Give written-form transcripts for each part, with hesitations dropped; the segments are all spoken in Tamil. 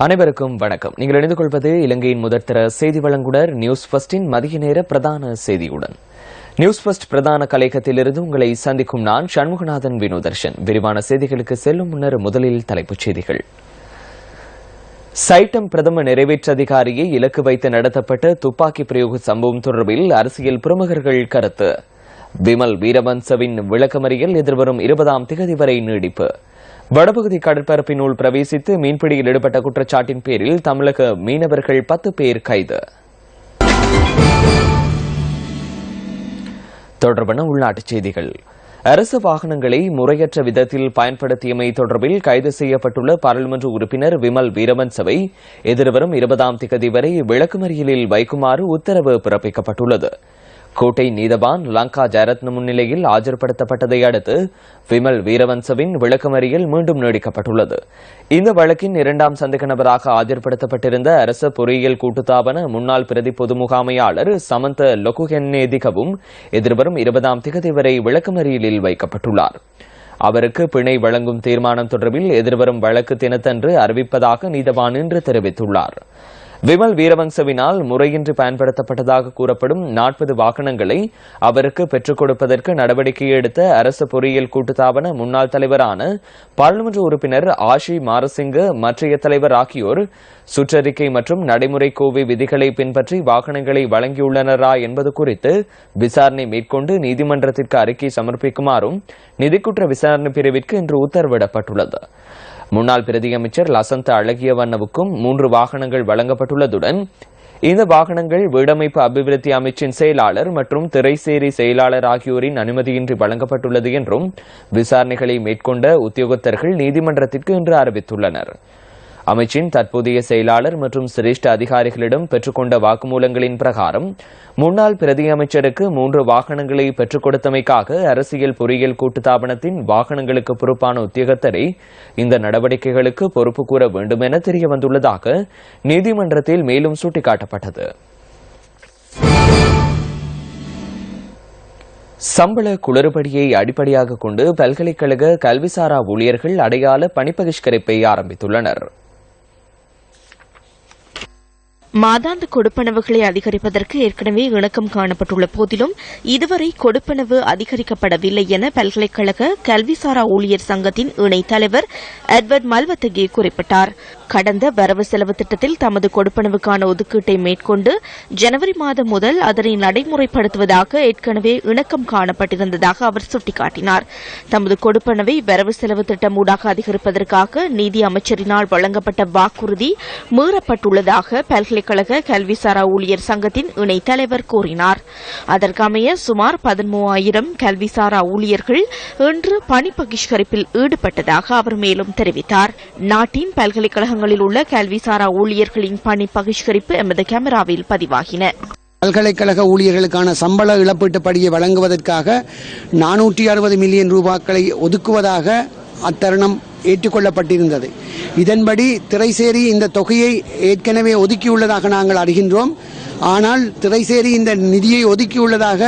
அனைவருக்கும் வணக்கம். நீங்கள் இணைந்து கொள்வது இலங்கையின் முதற்தர செய்தி வழங்குனர் நியூஸ் ஃபர்ஸ்டின் மதிய நேர பிரதான செய்தியுடன். நியூஸ் ஃபர்ஸ்ட் பிரதான கலையகத்திலிருந்து உங்களை சந்திக்கும் நான் சண்முகநாதன் வினோதர்ஷன். விரிவான செய்திகளுக்கு செல்லும் முன்னர் முதலில் தலைப்புச் செய்திகள். சைட்டம் பிரதம நிறைவேற்று அதிகாரியை இலக்கு வைத்து நடத்தப்பட்ட துப்பாக்கி பிரயோக சம்பவம் தொடர்பில் அரசியல் பிரமுகர்கள் கருத்து. விமல் வீரவன்சவின் விளக்கமறியல் எதிர்வரும் 20ஆம் திகதி வரை நீடிப்பு. வடபகுதி கடற்பரப்பினுள் பிரவேசித்து மீன்பிடியில் ஈடுபட்ட குற்றச்சாட்டின் பேரில் தமிழக மீனவர்கள் 10 பேர் கைது. தொடர்பான உள்நாட்டுச் செய்திகள். அரசு வாகனங்களை முறையற்ற விதத்தில் பயன்படுத்தியமை தொடர்பில் கைது செய்யப்பட்டுள்ள பாராளுமன்ற உறுப்பினர் விமல் வீரவன்சவை எதிர்வரும் 20ஆம் திகதி வரை விளக்கமறியலில் வைக்குமாறு உத்தரவு பிறப்பிக்கப்பட்டுள்ளது. கோட்டை நீதவான் லங்கா ஜெயரத்ன முன்னிலையில் ஆஜர்படுத்தப்பட்டதை அடுத்து விமல் வீரவன்சவின் விளக்கமறியல் மீண்டும் நீடிக்கப்பட்டுள்ளது. இந்த வழக்கின் 2ஆம் சந்தேக நபராக ஆஜர்படுத்தப்பட்டிருந்த அரசு பொறியியல் கூட்டுத்தாபன முன்னாள் பிரதி பொது முகாமையாளர் சமந்த லொகுஹென்னேதிகவும் எதிர்வரும் 20ஆம் திகதி வரை விளக்கமறியலில் வைக்கப்பட்டுள்ளார். அவருக்கு பிணை வழங்கும் தீர்மானம் தொடர்பில் எதிர்வரும் வழக்கு தினத்தன்று அறிவிப்பதாக நீதவான் இன்று தெரிவித்துள்ளார். விமல் வீரவன்சவினால் முறையின்றி பயன்படுத்தப்பட்டதாக கூறப்படும் 40 வாகனங்களை அவருக்கு பெற்றுக் கொடுப்பதற்கு நடவடிக்கை எடுத்த அரசு பொறியியல் கூட்டுத்தாபன முன்னாள் தலைவரான பாராளுமன்ற உறுப்பினர் ஆஷி மாரசிங்க மற்றைய தலைவர் ஆகியோர் சுற்றறிக்கை மற்றும் நடைமுறை கோவை விதிகளை பின்பற்றி வாகனங்களை வழங்கியுள்ளனரா என்பது குறித்து விசாரணை மேற்கொண்டு நீதிமன்றத்திற்கு அறிக்கை சமர்ப்பிக்குமாறும் நிதிக்குற்ற விசாரணை பிரிவிற்கு இன்று உத்தரவிடப்பட்டுள்ளது. முன்னாள் பிரதியமைச்சர் லசந்த அழகியவண்ணவுக்கும் 3 வாகனங்கள் வழங்கப்பட்டுள்ளதுடன் இந்த வாகனங்கள் வீடமைப்பு அபிவிருத்தி அமைச்சின் செயலாளர் மற்றும் திரைசேரி செயலாளர் ஆகியோரின் அனுமதியின்றி வழங்கப்பட்டுள்ளது என்றும் விசாரணைகளை மேற்கொண்ட உத்தியோகத்தர்கள் நீதிமன்றத்திற்கு இன்று அறிவித்துள்ளனர். அமைச்சின் தற்போதைய செயலாளர் மற்றும் சிரேஷ்ட அதிகாரிகளிடம் பெற்றுக்கொண்ட வாக்குமூலங்களின் பிரகாரம் முன்னாள் பிரதியமைச்சருக்கு 3 வாகனங்களை பெற்றுக் கொடுத்தமைக்காக அரசியல் பொறியியல் கூட்டுத்தாபனத்தின் வாகனங்களுக்கு பொறுப்பான உத்தியோகத்தரை இந்த நடவடிக்கைகளுக்கு பொறுப்பு கூற வேண்டும் என தெரியவந்துள்ளதாக நீதிமன்றத்தில் மேலும் சுட்டிக்காட்டப்பட்டது. சம்பள குளறுபடியை அடிப்படையாக கொண்டு பல்கலைக்கழக கல்விசாரா ஊழியர்கள் அடையாள பணிப்பகிஷ்கரிப்பை ஆரம்பித்துள்ளனர். மாதாந்த கொடுப்பனவுகளை அதிகரிப்பதற்கு ஏற்கனவே இணக்கம் காணப்பட்டுள்ள போதிலும் இதுவரை கொடுப்பனவு அதிகரிக்கப்படவில்லை என பல்கலைக்கழக கல்விசாரா ஊழியர் சங்கத்தின் இணைத் தலைவர் எட்வர்ட் மல்வத்தகே குறிப்பிட்டார். கடந்த வரவு செலவு திட்டத்தில் தமது கொடுப்பனவுக்கான ஒதுக்கீட்டை மேற்கொண்டு ஜனவரி மாதம் முதல் அதனை நடைமுறைப்படுத்துவதாக ஏற்கனவே இணக்கம் காணப்பட்டிருந்ததாக அவர் சுட்டிக்காட்டினார். தமது கொடுப்பனவை வரவு செலவு திட்டம் ஊடாக அதிகரிப்பதற்காக நீதி அமைச்சரினால் வழங்கப்பட்ட வாக்குறுதி மீறப்பட்டுள்ளதாக பல்கலைக்கழக கல்விசாரா ஊழியர் சங்கத்தின் இணைத் தலைவர் கூறினார். அதற்கமைய சுமார் 13,000 கல்விசாரா ஊழியர்கள் இன்று பணி பகிஷ்கரிப்பில் ஈடுபட்டதாக அவர் மேலும் தெரிவித்தார். நாட்டின் பல்கலைக்கழகங்களில் உள்ள கல்விசாரா ஊழியர்களின் பணி பகிஷ்கரிப்பு எமது கேமராவில் பதிவாகின. பல்கலைக்கழக ஊழியர்களுக்கான சம்பள இழப்பீட்டு படியை வழங்குவதற்காக 460 மில்லியன் ரூபாய்களை ஒதுக்குவதாக அத்தருணம் ஏற்றுக்கொள்ளப்பட்டிருந்தது. இதன்படி திரைசேரி இந்த தொகையை ஏற்கனவே ஒதுக்கியுள்ளதாக நாங்கள் அறிகின்றோம். ஆனால் திரைசேரி இந்த நிதியை ஒதுக்கியுள்ளதாக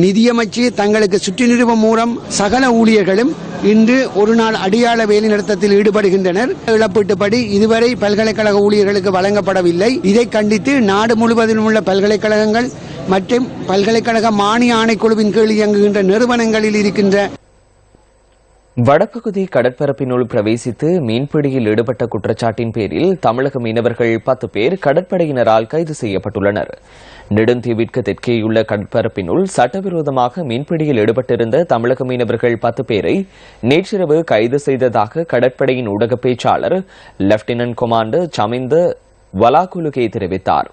நிதியமைச்சு தங்களுக்கு சுற்றி நிறுவனம் மூலம் சகல ஊழியர்களும் இன்று ஒரு நாள் அடையாள வேலை நிறுத்தத்தில் ஈடுபடுகின்றனர். இழப்பீட்டுப்படி இதுவரை பல்கலைக்கழக ஊழியர்களுக்கு வழங்கப்படவில்லை. இதை கண்டித்து நாடு முழுவதிலும் உள்ள பல்கலைக்கழகங்கள் மற்றும் பல்கலைக்கழக மானிய ஆணைக்குழுவின் கீழ் இயங்குகின்ற நிறுவனங்களில் இருக்கின்ற வடபகுதி கடற்பரப்பினுள் பிரவேசித்து மீன்பிடியில் ஈடுபட்ட குற்றச்சாட்டின் பேரில் தமிழக மீனவர்கள் 10 பேர் கடற்படையினரால் கைது செய்யப்பட்டுள்ளனர். நெடுந்தீவிற்கு தெற்கேயுள்ள கடற்பரப்பினுள் சட்டவிரோதமாக மீன்பிடியில் ஈடுபட்டிருந்த தமிழக மீனவர்கள் 10 பேரை நேற்றிரவு கைது செய்ததாக கடற்படையின் ஊடக பேச்சாளர் லெப்டினன்ட் கமாண்டர் சமிந்த வலாகுலுகே தெரிவித்தார்.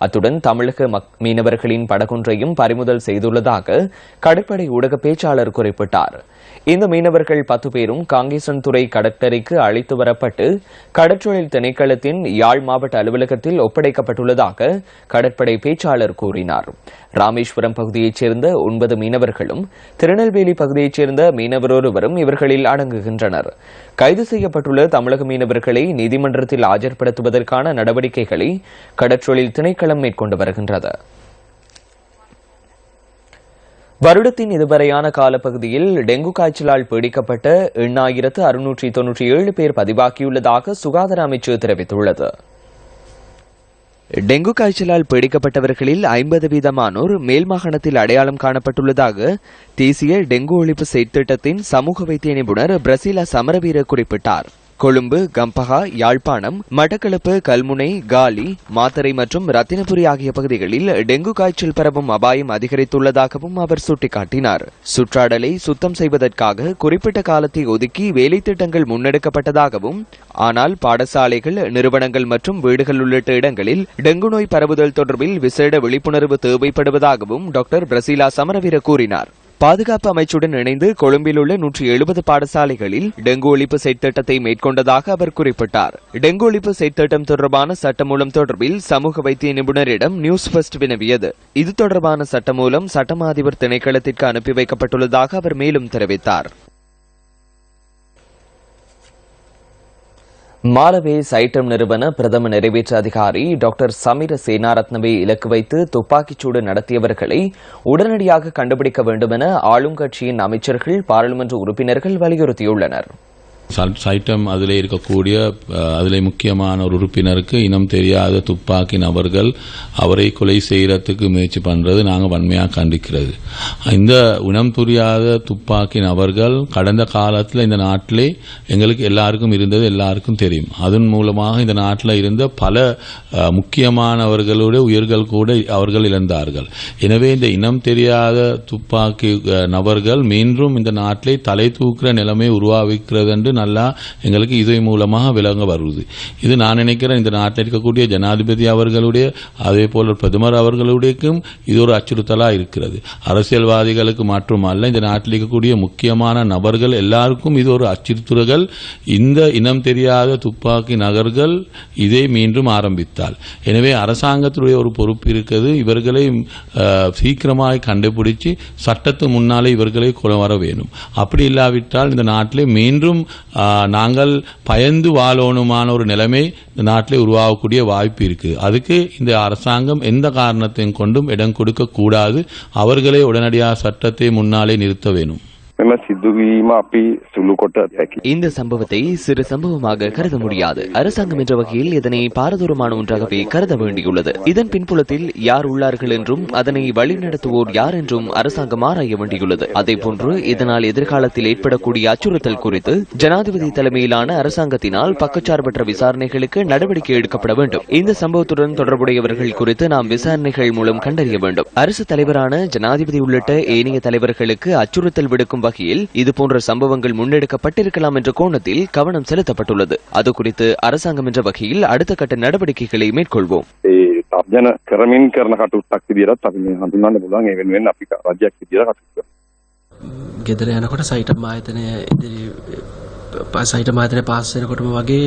அத்துடன் தமிழக மீனவர்களின் படகொன்றையும் பறிமுதல் செய்துள்ளதாக கடற்படை ஊடக பேச்சாளர் குறிப்பிட்டார். இந்த மீனவர்கள் 10 பேரும் காங்கேசன்துறை கடற்கரைக்கு அழைத்து வரப்பட்டு கடற்றொழில் திணைக்களத்தின் யாழ் மாவட்ட அலுவலகத்தில் ஒப்படைக்கப்பட்டுள்ளதாக கடற்படை பேச்சாளர் கூறினார். ராமேஸ்வரம் பகுதியைச் சேர்ந்த 9 மீனவர்களும் திருநெல்வேலி பகுதியைச் சேர்ந்த மீனவர் ஒருவரும் இவர்களில் அடங்குகின்றனர். கைது செய்யப்பட்டுள்ள தமிழக மீனவர்களை நீதிமன்றத்தில் ஆஜர்படுத்துவதற்கான நடவடிக்கைகளை கடற்றொழில் திணைக்களம் மேற்கொண்டு வருகின்றது. வருடத்தின் இதுவரையான காலப்பகுதியில் டெங்கு காய்ச்சலால் பீடிக்கப்பட்ட 8,697 பேர் பதிவாகியுள்ளதாக சுகாதார அமைச்சு தெரிவித்துள்ளது. டெங்கு காய்ச்சலால் பீடிக்கப்பட்டவர்களில் 50% மேல் மாகாணத்தில் அடையாளம் காணப்பட்டுள்ளதாக தேசிய டெங்கு ஒழிப்பு செயற்திட்டத்தின் சமூக வைத்திய நிபுணர் பிரசீலா சமரவீர குறிப்பிட்டார். கொழும்பு, கம்பஹா, யாழ்ப்பாணம், மட்டக்களப்பு, கல்முனை, காலி, மாத்தறை மற்றும் ரத்தினபுரி ஆகிய பகுதிகளில் டெங்கு காய்ச்சல் பரவும் அபாயம் அதிகரித்துள்ளதாகவும் அவர் சுட்டிக்காட்டினார். சுற்றாடலை சுத்தம் செய்வதற்காக குறிப்பிட்ட காலத்தை ஒதுக்கி வேலை திட்டங்கள் முன்னெடுக்கப்பட்டதாகவும், ஆனால் பாடசாலைகள், நிறுவனங்கள் மற்றும் வீடுகள் உள்ளிட்ட இடங்களில் டெங்கு நோய் பரவுதல் தொடர்பில் விசேட விழிப்புணர்வு தேவைப்படுவதாகவும் டாக்டர் பிரசீலா சமரவீர கூறினார். பாதுகாப்பு அமைச்சுடன் இணைந்து கொழும்பில் உள்ள 170 பாடசாலைகளில் டெங்கு ஒழிப்பு செயற்திட்டத்தை மேற்கொண்டதாக அவர் குறிப்பிட்டார். டெங்கு ஒழிப்பு செயற்திட்டம் தொடர்பான சட்டமூலம் தொடர்பில் சமூக வைத்திய நிபுணரிடம் நியூஸ் ஃபர்ஸ்ட் வினவியது. இது தொடர்பான சட்டமூலம் சட்டமா அதிபர் திணைக்களத்திற்கு அனுப்பி வைக்கப்பட்டுள்ளதாக அவர் மேலும் தெரிவித்தார். மாலவே சைட்டம் நிறுவன பிரதம நிறைவேற்று அதிகாரி டாக்டர் சமீர சேனாரத்னவை இலக்கு வைத்து துப்பாக்கிச்சூடு நடத்தியவர்களை உடனடியாக கண்டுபிடிக்க வேண்டும் என ஆளும் கட்சியின் அமைச்சர்கள், பாராளுமன்ற உறுப்பினர்கள் வலியுறுத்தியுள்ளனர். சைட்டம் அதில் இருக்கக்கூடிய அதில் முக்கியமான ஒரு உறுப்பினருக்கு இனம் தெரியாத துப்பாக்கி நபர்கள் அவரை கொலை செய்யறதுக்கு முயற்சி பண்றது நாங்கள் வன்மையாக கண்டிக்கிறது. இந்த இனம் தெரியாத துப்பாக்கி நபர்கள் கடந்த காலத்தில் இந்த நாட்டிலே எங்களுக்கு எல்லாருக்கும் இருந்தது எல்லாருக்கும் தெரியும். அதன் மூலமாக இந்த நாட்டில் இருந்த பல முக்கியமானவர்களுடைய உயிர்கள் கூட அவர்கள் இழந்தார்கள். எனவே இந்த இனம் தெரியாத துப்பாக்கி நபர்கள் மீண்டும் இந்த நாட்டிலே தலை தூக்குற நிலைமை உருவாக்குகிறது என்று நல்லா எங்களுக்கு இது மூலமாக விளங்க வருவது. இது நான் நினைக்கிறேன் இந்த நாட்டில் இருக்கக்கூடிய ஜனாதிபதி அவர்களுடைய அதே போல பிரதமர் அவர்களுடையும் இது ஒரு அச்சுறுத்தலா இருக்கிறது. அரசியல்வாதிகளுக்கு மட்டுமல்ல, இந்த நாட்டில் இருக்கக்கூடிய முக்கியமான நபர்கள் எல்லாருக்கும் இது ஒரு அச்சுறுத்தல்கள். இந்த இனம் தெரியாத துப்பாக்கி நகர்கள் இதை மீண்டும் ஆரம்பித்தால், எனவே அரசாங்கத்துடைய ஒரு பொறுப்பு இருக்கிறது. இவர்களை சீக்கிரமாக கண்டுபிடிச்சு சட்டத்து முன்னாலே இவர்களை கொண்டு வர வேண்டும். அப்படி இல்லாவிட்டால் இந்த நாட்டிலே மீண்டும் நாங்கள் பயந்து வாழணுமான ஒரு நிலைமை இந்த நாட்டிலே உருவாகக்கூடிய வாய்ப்பு இருக்கு. அதுக்கு இந்த அரசாங்கம் எந்த காரணத்தையும் கொண்டும் இடம் கொடுக்க கூடாது. அவர்களே உடனடியாக சட்டத்தை முன்னாலே நிறுத்த வேண்டும். இந்த சம்பவத்தை சிறு சம்பவமாக கருத முடியாது. அரசாங்கம் என்ற வகையில் இதனை பாரதூரமான ஒன்றாகவே கருத வேண்டியுள்ளது. இதன் பின்புலத்தில் யார் உள்ளார்கள் என்றும் அதனை வழிநடத்துவோர் யார் என்றும் அரசாங்கம் ஆராய வேண்டியுள்ளது. அதேபோன்று இதனால் எதிர்காலத்தில் ஏற்படக்கூடிய அச்சுறுத்தல் குறித்து ஜனாதிபதி தலைமையிலான அரசாங்கத்தினால் பக்கச்சார்பற்ற விசாரணைகளுக்கு நடவடிக்கை எடுக்கப்பட வேண்டும். இந்த சம்பவத்துடன் தொடர்புடையவர்கள் குறித்து நாம் விசாரணைகள் மூலம் கண்டறிய வேண்டும். அரசு தலைவரான ஜனாதிபதி உள்ளிட்ட ஏனைய தலைவர்களுக்கு அச்சுறுத்தல் விடுக்கும் வகையில் இதுபோன்ற சம்பவங்கள் முன்னெடுக்கப்பட்டிருக்கலாம் என்ற கோணத்தில் கவனம் செலுத்தப்பட்டுள்ளது. அது குறித்து அரசாங்கம் என்ற வகையில் அடுத்த கட்ட நடவடிக்கைகளை மேற்கொள்வோம். ගෙදර යනකොට සයිටම් ආයතනය ඉදිරි සයිටම් ආයතනය පාස් වෙනකොටම වගේ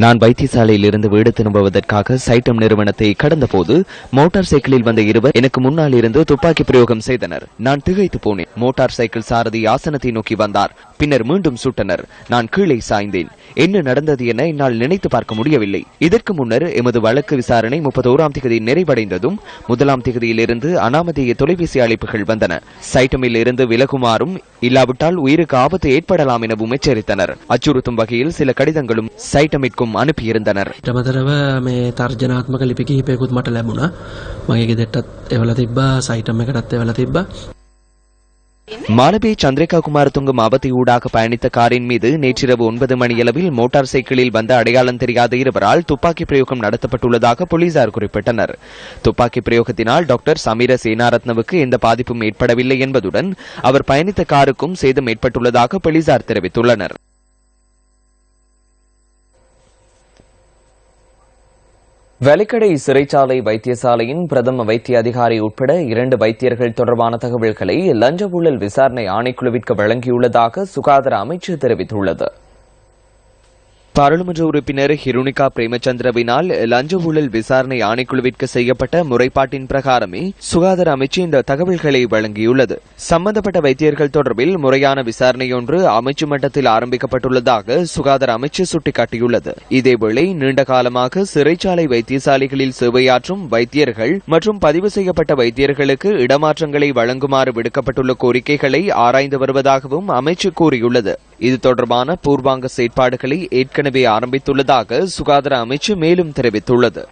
நான் வைத்தியசாலையில் இருந்து வீடு திரும்புவதற்காக சைட்டம் நிறுவனத்தை கடந்த போது மோட்டார் சைக்கிளில் வந்த இருவர் எனக்கு முன்னால் இருந்து துப்பாக்கி பிரயோகம் செய்தனர். நான் திகைத்து போனேன். மோட்டார் சைக்கிள் சாரதி ஆசனத்தை நோக்கி வந்தார். பின்னர் மீண்டும் சுட்டனர். நான் கீழே சாய்ந்தேன். என்ன நடந்தது என என்னால் நினைத்து பார்க்க முடியவில்லை. இதற்கு முன்னர் எமது வழக்கு விசாரணை 31ஆம் தேதி நிறைவடைந்ததும் 1ஆம் தேதியிலிருந்து அனாமதேய தொலைபேசி அழைப்புகள் வந்தன. சைட்டமில் இருந்து விலகுமாறும் இல்லாவிட்டால் உயிருக்கு ஆபத்து ஏற்படலாம் எனவும் எச்சரித்தனர். அச்சுறுத்தும் வகையில் சில கடிதங்களும் சைட்டமிற்கும் அனுப்பியிருந்தனர். ඊටමතරව මේ තර්ජනාත්මක ලිපි කිහිපයකුත් මට ලැබුණා. මගේ ගෙදරටත් එවලා තිබ්බා, සයිටම් එකටත් එවලා තිබ්බා. மாலபே சந்திரிகா குமாரதுங்க மாவட்ட ஊடாக பயணித்த காரின் மீது நேற்றிரவு 9 மணியளவில் மோட்டார் சைக்கிளில் வந்த அடையாளம் தெரியாத இருவரால் துப்பாக்கி பிரயோகம் நடத்தப்பட்டுள்ளதாக போலீசார் குறிப்பிட்டனர். துப்பாக்கி பிரயோகத்தினால் டாக்டர் சமீர சேனாரத்னவுக்கு எந்த பாதிப்பும் ஏற்படவில்லை என்பதுடன் அவர் பயணித்த காருக்கும் சேதம் ஏற்பட்டுள்ளதாக போலீசார் தெரிவித்துள்ளனர். வெலிக்கடை சிறைச்சாலை வைத்தியசாலையின் பிரதம வைத்திய அதிகாரி உட்பட 2 வைத்தியர்கள் தொடர்பான தகவல்களை லஞ்ச ஊழல் விசாரணை ஆணைக்குழுவிற்கு வழங்கியுள்ளதாக சுகாதார அமைச்சு தெரிவித்துள்ளது. பாராளுமன்ற உறுப்பினர் ஹிருணிகா பிரேமச்சந்திரவினால் லஞ்ச ஊழல் விசாரணை ஆணைக்குழுவிற்கு செய்யப்பட்ட முறைப்பாட்டின் பிரகாரமே சுகாதார அமைச்சு இந்த தகவல்களை வழங்கியுள்ளது. சம்பந்தப்பட்ட வைத்தியர்கள் தொடர்பில் முறையான விசாரணையொன்று அமைச்சு மட்டத்தில் ஆரம்பிக்கப்பட்டுள்ளதாக சுகாதார அமைச்சு சுட்டிக்காட்டியுள்ளது. இதேவேளை நீண்ட காலமாக சிறைச்சாலை வைத்தியசாலைகளில் சேவையாற்றும் வைத்தியர்கள் மற்றும் பதிவு செய்யப்பட்ட வைத்தியர்களுக்கு இடமாற்றங்களை வழங்குமாறு விடுக்கப்பட்டுள்ள கோரிக்கைகளை ஆராய்ந்து வருவதாகவும் அமைச்சு கூறியுள்ளது. இது தொடர்பான பூர்வாங்க செயற்பாடுகளை ஏற்கனவே ஆரம்பித்துள்ளதாக சுகாதார அமைச்சு மேலும் தெரிவித்துள்ளது.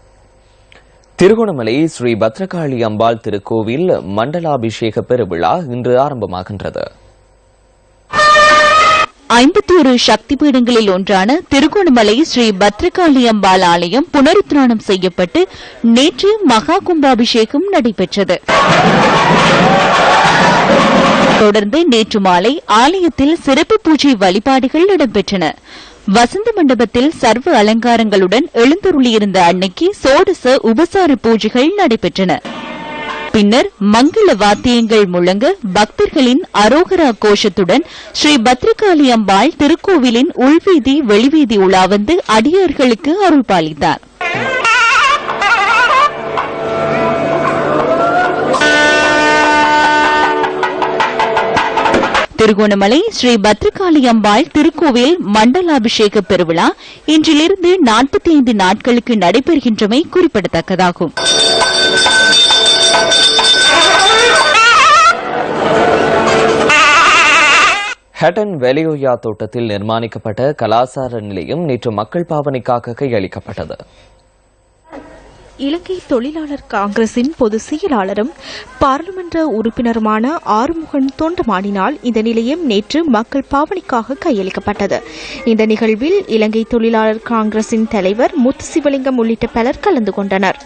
திருகோணமலை ஸ்ரீ பத்ரகாளி அம்பாள் திருக்கோவில் மண்டலாபிஷேக பெருவிழா இன்று ஆரம்பமாகின்றது. 51 சக்தி பீடங்களில் ஒன்றான திருகோணமலை ஸ்ரீ பத்ரகாளி அம்பாள் ஆலயம் புனருத்தாரணம் செய்யப்பட்டு நேற்று மகா கும்பாபிஷேகம் நடைபெற்றது. தொடர்ந்து நேற்று மாலை ஆலயத்தில் சிறப்பு பூஜை வழிபாடுகள் இடம்பெற்றன. வசந்த மண்டபத்தில் சர்வ அலங்காரங்களுடன் எழுந்தருளியிருந்த அன்னைக்கு சோடச உபசார பூஜைகள் நடைபெற்றன. பின்னர் மங்கள வாத்தியங்கள் முழங்க பக்தர்களின் அரோகரா கோஷத்துடன் ஸ்ரீ பத்ரகாளி அம்பாள் திருக்கோவிலின் உள்வீதி வெளிவீதி உலா வந்து அடியார்களுக்கு அருள்பாலித்தார். திருகோணமலை ஸ்ரீ பத்ரகாளி அம்பாள் திருக்கோவில் மண்டலாபிஷேக பெருவிழா இன்றிலிருந்து 45 நாட்களுக்கு நடைபெறுகின்றமை குறிப்பிடத்தக்கதாகும். ஹட்டன் வெலியோயா தோட்டத்தில் நிர்மாணிக்கப்பட்ட கலாசார நிலையம் நேற்று மக்கள் பாவனைக்காக கையளிக்கப்பட்டது. இலங்கை தொழிலாளர் காங்கிரசின் பொதுச் செயலாளரும் பாராளுமன்ற உறுப்பினருமான ஆறுமுகன் தொண்டமானினால் இந்த நிலையம் நேற்று மக்கள் பாவனைக்காக கையளிக்கப்பட்டது. இந்த நிகழ்வில் இலங்கை தொழிலாளர் காங்கிரசின் தலைவர் முத்துசிவலிங்கம் உள்ளிட்ட பலர் கலந்து கொண்டனர்.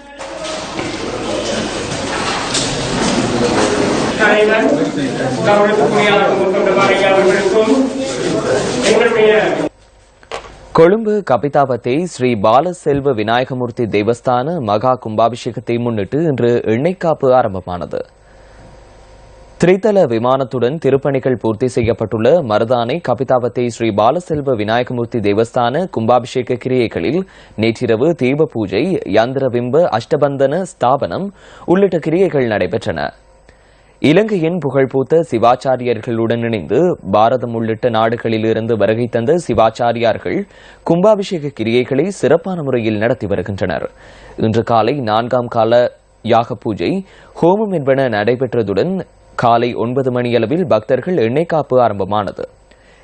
கொழும்பு கபிதாபத்தை ஸ்ரீ பாலசெல்வ விநாயகமூர்த்தி தேவஸ்தான மகா கும்பாபிஷேகத்தை முன்னிட்டு இன்று எண்ணெய்க்காப்பு ஆரம்பமானது. திரிதல விமானத்துடன் திருப்பணிகள் பூர்த்தி செய்யப்பட்டுள்ள மருதானை கபிதாபத்தை ஸ்ரீ பாலசெல்வ விநாயகமூர்த்தி தேவஸ்தான கும்பாபிஷேக கிரியைகளில் நேற்றிரவு தீப பூஜை, யந்திரபிம்ப அஷ்டபந்தன ஸ்தாபனம் உள்ளிட்ட கிரியைகள் நடைபெற்றன. இலங்கையின் புகழ்பூத்த சிவாச்சாரியர்களுடன் இணைந்து பாரதம் உள்ளிட்ட நாடுகளிலிருந்து வருகை தந்த சிவாச்சாரியார்கள் கும்பாபிஷேக கிரியைகளை சிறப்பான முறையில் நடத்தி வருகின்றனர். இன்று காலை 4ஆம் கால யாக பூஜை, ஹோமம் என்பன நடைபெற்றதுடன் காலை 9 மணியளவில் பக்தர்கள் எண்ணெய்க்காப்பு ஆரம்பமானது.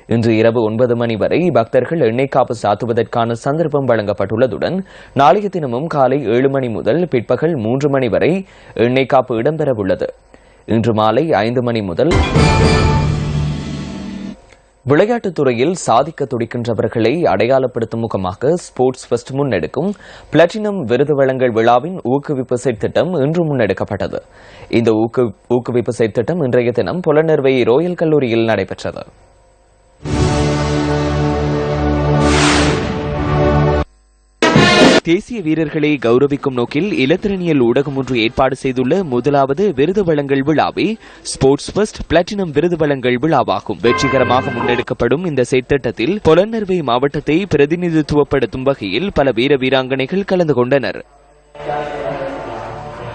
இன்று இரவு 9 மணி வரை பக்தர்கள் எண்ணெய்க்காப்பு சாத்துவதற்கான சந்தர்ப்பம் வழங்கப்பட்டுள்ளதுடன் நாளைய தினமும் காலை 7 மணி முதல் பிற்பகல் 3 மணி வரை எண்ணெய்க்காப்பு இடம்பெறவுள்ளது. இன்று மாலை 5 மணி முதல் விளையாட்டுத் துறையில் சாதிக்க துடிக்கின்றவர்களை அடையாளப்படுத்தும் முகமாக ஸ்போர்ட்ஸ் ஃபெஸ்ட் முன்னெடுக்கும் பிளாட்டினம் விருது வழங்கல் விழாவின் ஊக்குவிப்பு செயற்திட்டம் இன்று முன்னெடுக்கப்பட்டது. இந்த ஊக்குவிப்பு செயற்திட்டம் இன்றைய தினம் புலனர்வை ரோயல் கல்லூரியில் நடைபெற்றது. தேசிய வீரர்களை கௌரவிக்கும் நோக்கில் இலத்திரனியல் ஊடகம் ஒன்று ஏற்பாடு செய்துள்ள முதலாவது விருது வழங்கல் விழாவே ஸ்போர்ட்ஸ் ஃபெஸ்ட் பிளாட்டினம் விருது வழங்கல் விழாவாகும். வெற்றிகரமாக முன்னெடுக்கப்படும் இந்த செயற்திட்டத்தில் புலனர்வை மாவட்டத்தை பிரதிநிதித்துவப்படுத்தும் வகையில் பல வீர வீராங்கனைகள் கலந்து கொண்டனர்.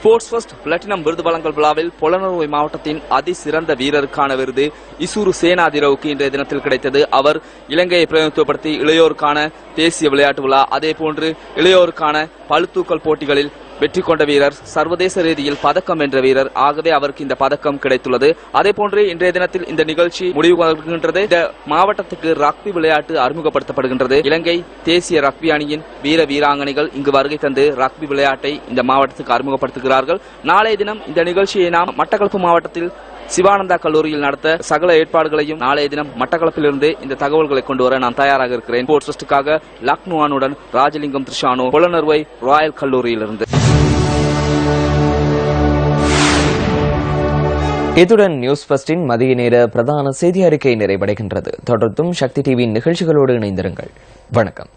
ஸ்போர்ட்ஸ் ஃபெஸ்ட் பிளாட்டினம் விருது வழங்கல் விழாவில் புலனறுவை மாவட்டத்தின் அதிசிறந்த வீரருக்கான விருது இசூரு சேனாதிரவுக்கு இன்றைய தினத்தில் கிடைத்தது. அவர் இலங்கையை பிரதிநிதித்துவப்படுத்தி இளையோருக்கான தேசிய விளையாட்டு விழா, அதேபோன்று இளையோருக்கான பளுதூக்கல் போட்டிகளில் வெற்றி கொண்ட வீரர், சர்வதேச ரீதியில் பதக்கம் வென்ற வீரர். ஆகவே அவருக்கு இந்த பதக்கம் கிடைத்துள்ளது. அதேபோன்று இன்றைய தினத்தில் இந்த நிகழ்ச்சி முடிவு கொள்கின்றது. இந்த மாவட்டத்துக்கு ரக்பி விளையாட்டு அறிமுகப்படுத்தப்படுகின்றது. இலங்கை தேசிய ரக்பி அணியின் வீர வீராங்கனைகள் இங்கு வருகை தந்து ரக்பி விளையாட்டை இந்த மாவட்டத்துக்கு அறிமுகப்படுத்துகிறார்கள். நாளைய தினம் இந்த நிகழ்ச்சியை நாம் மட்டக்களப்பு மாவட்டத்தில் சிவானந்தா கல்லூரியில் நடத்த சகல ஏற்பாடுகளையும் நாளைய தினம் மட்டக்களப்பிலிருந்து இந்த தகவல்களை கொண்டு வர நான் தயாராக இருக்கிறேன். ஸ்போர்ட்ஸ் ஃபெஸ்டுக்காக லக்னுவானுடன் ராஜலிங்கம் திரிஷானு, புலனறுவை ராயல் கல்லூரியிலிருந்து. இத்துடன் நியூஸ் ஃபர்ஸ்டின் மதிய நேர பிரதான செய்தி அறிக்கை நிறைவடைகின்றது. தொடர்ந்தும் சக்தி டிவியின் நிகழ்ச்சிகளோடு இணைந்திருங்கள். வணக்கம்.